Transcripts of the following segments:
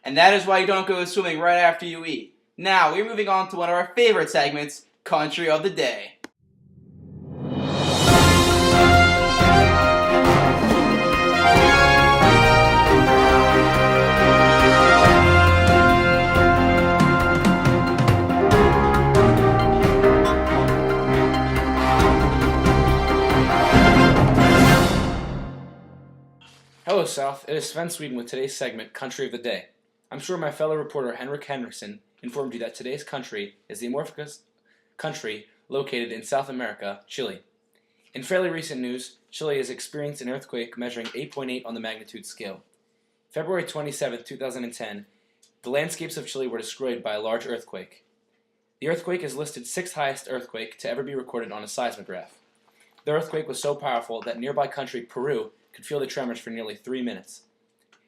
And that is why you don't go swimming right after you eat. Now, we're moving on to one of our favorite segments, Country of the Day. Hello, South. It is Sven Sweden with today's segment, Country of the Day. I'm sure my fellow reporter Henrik Henriksen informed you that today's country is the amorphous country located in South America, Chile. In fairly recent news, Chile has experienced an earthquake measuring 8.8 on the magnitude scale. February 27, 2010, the landscapes of Chile were destroyed by a large earthquake. The earthquake is listed sixth highest earthquake to ever be recorded on a seismograph. The earthquake was so powerful that nearby country Peru could feel the tremors for nearly 3 minutes.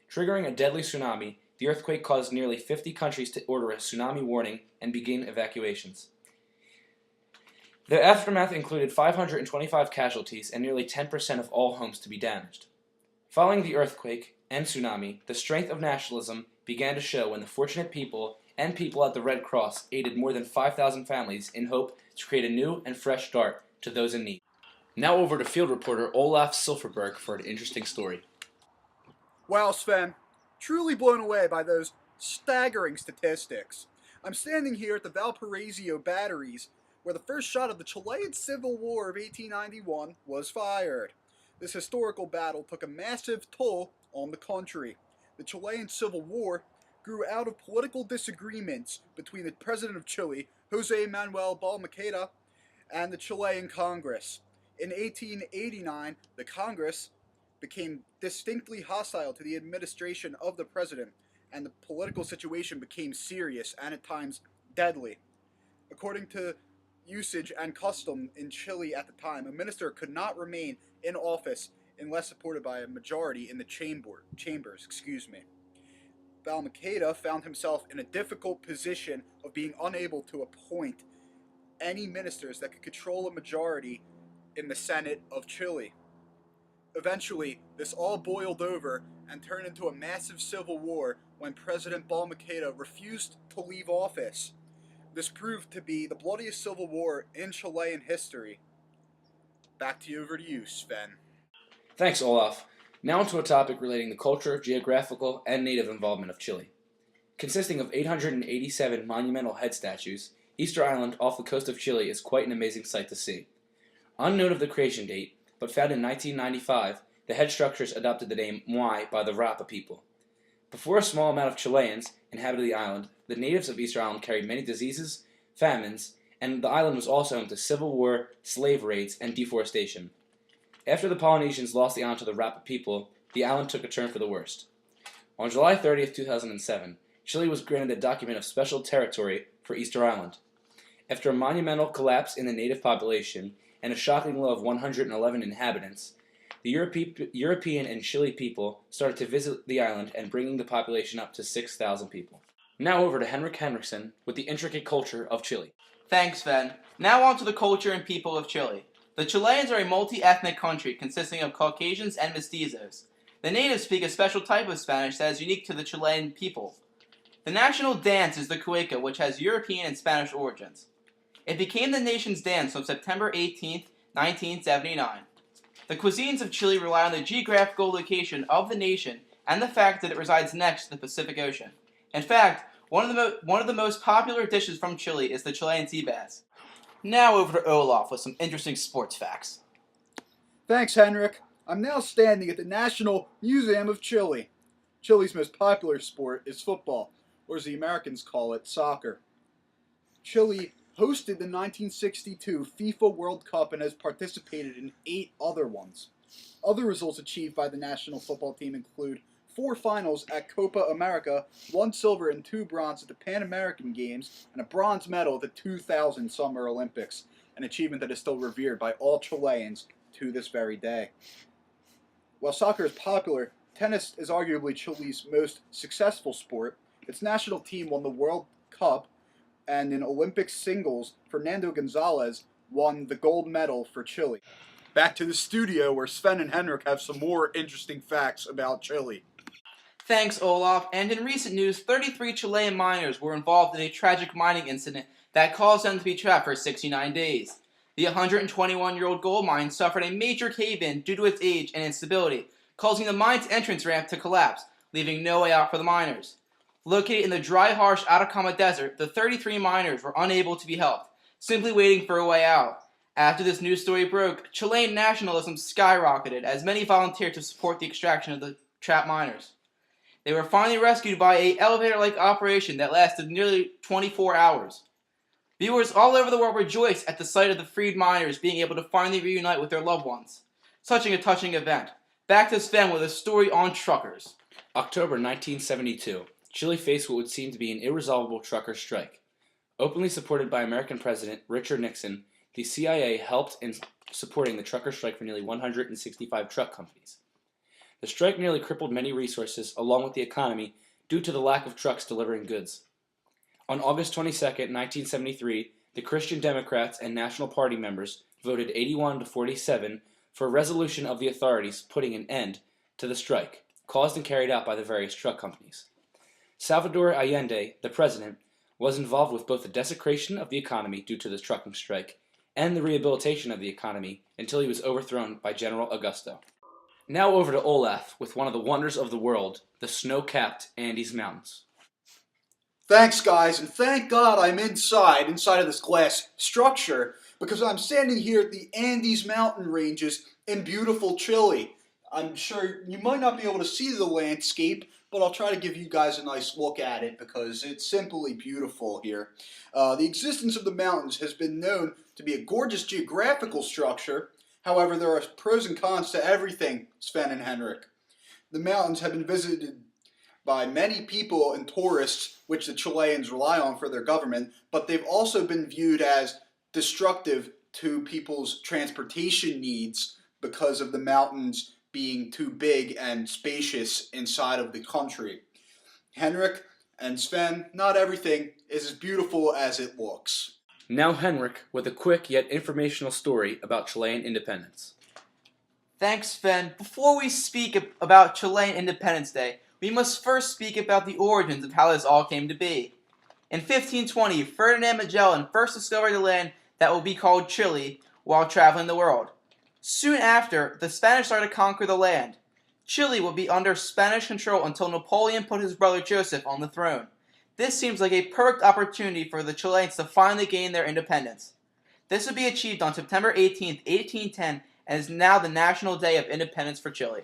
Triggering a deadly tsunami, the earthquake caused nearly 50 countries to order a tsunami warning and begin evacuations. The aftermath included 525 casualties and nearly 10% of all homes to be damaged. Following the earthquake and tsunami, the strength of nationalism began to show when the fortunate people and people at the Red Cross aided more than 5,000 families in hope to create a new and fresh start to those in need. Now over to field reporter Olaf Silverberg for an interesting story. Wow, Sven, truly blown away by those staggering statistics. I'm standing here at the Valparaiso batteries, where the first shot of the Chilean Civil War of 1891 was fired. This historical battle took a massive toll on the country. The Chilean Civil War grew out of political disagreements between the President of Chile, José Manuel Balmaceda, and the Chilean Congress. In 1889, the Congress became distinctly hostile to the administration of the president, and the political situation became serious and at times deadly. According to usage and custom in Chile at the time, a minister could not remain in office unless supported by a majority in the chambers. Balmaceda found himself in a difficult position of being unable to appoint any ministers that could control a majority in the Senate of Chile. Eventually, this all boiled over and turned into a massive civil war when President Balmaceda refused to leave office. This proved to be the bloodiest civil war in Chilean history. Back to you, over to you, Sven. Thanks, Olaf. Now onto a topic relating the culture, geographical, and native involvement of Chile. Consisting of 887 monumental head statues, Easter Island off the coast of Chile is quite an amazing sight to see. Unknown of the creation date, but found in 1995, the head structures adopted the name Moai by the Rapa people. Before a small amount of Chileans inhabited the island, the natives of Easter Island carried many diseases, famines, and the island was also home to civil war, slave raids, and deforestation. After the Polynesians lost the island to the Rapa people, the island took a turn for the worst. On July 30th, 2007, Chile was granted a document of special territory for Easter Island. After a monumental collapse in the native population and a shocking low of 111 inhabitants, the European and Chile people started to visit the island and bringing the population up to 6,000 people. Now over to Henrik Henriksen with the intricate culture of Chile. Thanks, Sven. Now on to the culture and people of Chile. The Chileans are a multi-ethnic country consisting of Caucasians and mestizos. The natives speak a special type of Spanish that is unique to the Chilean people. The national dance is the cueca, which has European and Spanish origins. It became the nation's dance on September 18, 1979. The cuisines of Chile rely on the geographical location of the nation and the fact that it resides next to the Pacific Ocean. In fact, one of the most popular dishes from Chile is the Chilean sea bass. Now over to Olaf with some interesting sports facts. Thanks, Henrik. I'm now standing at the National Museum of Chile. Chile's most popular sport is football, or as the Americans call it, soccer. Chile hosted the 1962 FIFA World Cup and has participated in 8 other ones. Other results achieved by the national football team include 4 finals at Copa America, 1 silver and 2 bronze at the Pan American Games, and a bronze medal at the 2000 Summer Olympics, an achievement that is still revered by all Chileans to this very day. While soccer is popular, tennis is arguably Chile's most successful sport. Its national team won the World Cup, and in Olympic singles, Fernando Gonzalez won the gold medal for Chile. Back to the studio where Sven and Henrik have some more interesting facts about Chile. Thanks, Olaf. And in recent news, 33 Chilean miners were involved in a tragic mining incident that caused them to be trapped for 69 days. The 121-year-old gold mine suffered a major cave-in due to its age and instability, causing the mine's entrance ramp to collapse, leaving no way out for the miners. Located in the dry, harsh Atacama Desert, the 33 miners were unable to be helped, simply waiting for a way out. After this news story broke, Chilean nationalism skyrocketed as many volunteered to support the extraction of the trapped miners. They were finally rescued by an elevator-like operation that lasted nearly 24 hours. Viewers all over the world rejoiced at the sight of the freed miners being able to finally reunite with their loved ones. Such a touching event. Back to Sven with a story on truckers. October 1972. Chile faced what would seem to be an irresolvable trucker strike. Openly supported by American President Richard Nixon, the CIA helped in supporting the trucker strike for nearly 165 truck companies. The strike nearly crippled many resources along with the economy due to the lack of trucks delivering goods. On August 22, 1973, the Christian Democrats and National Party members voted 81 to 47 for a resolution of the authorities putting an end to the strike, caused and carried out by the various truck companies. Salvador Allende, the president, was involved with both the desecration of the economy due to the trucking strike and the rehabilitation of the economy until he was overthrown by General Augusto. Now over to Olaf with one of the wonders of the world, the snow-capped Andes Mountains. Thanks, guys, and thank God I'm inside of this glass structure, because I'm standing here at the Andes mountain ranges in beautiful Chile. I'm sure you might not be able to see the landscape, but I'll try to give you guys a nice look at it because it's simply beautiful here. The existence of the mountains has been known to be a gorgeous geographical structure. However, there are pros and cons to everything, Sven and Henrik. The mountains have been visited by many people and tourists, which the Chileans rely on for their government, but they've also been viewed as destructive to people's transportation needs because of the mountains being too big and spacious inside of the country. Henrik and Sven, not everything is as beautiful as it looks. Now Henrik with a quick yet informational story about Chilean independence. Thanks, Sven. Before we speak about Chilean Independence Day, we must first speak about the origins of how this all came to be. In 1520, Ferdinand Magellan first discovered the land that will be called Chile while traveling the world. Soon after, the Spanish started to conquer the land. Chile would be under Spanish control until Napoleon put his brother Joseph on the throne. This seems like a perfect opportunity for the Chileans to finally gain their independence. This would be achieved on September 18, 1810, and is now the National Day of Independence for Chile.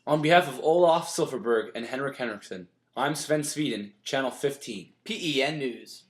On behalf of Olaf Silverberg and Henrik Henriksson, I'm Sven Sweden, Channel 15. PEN News.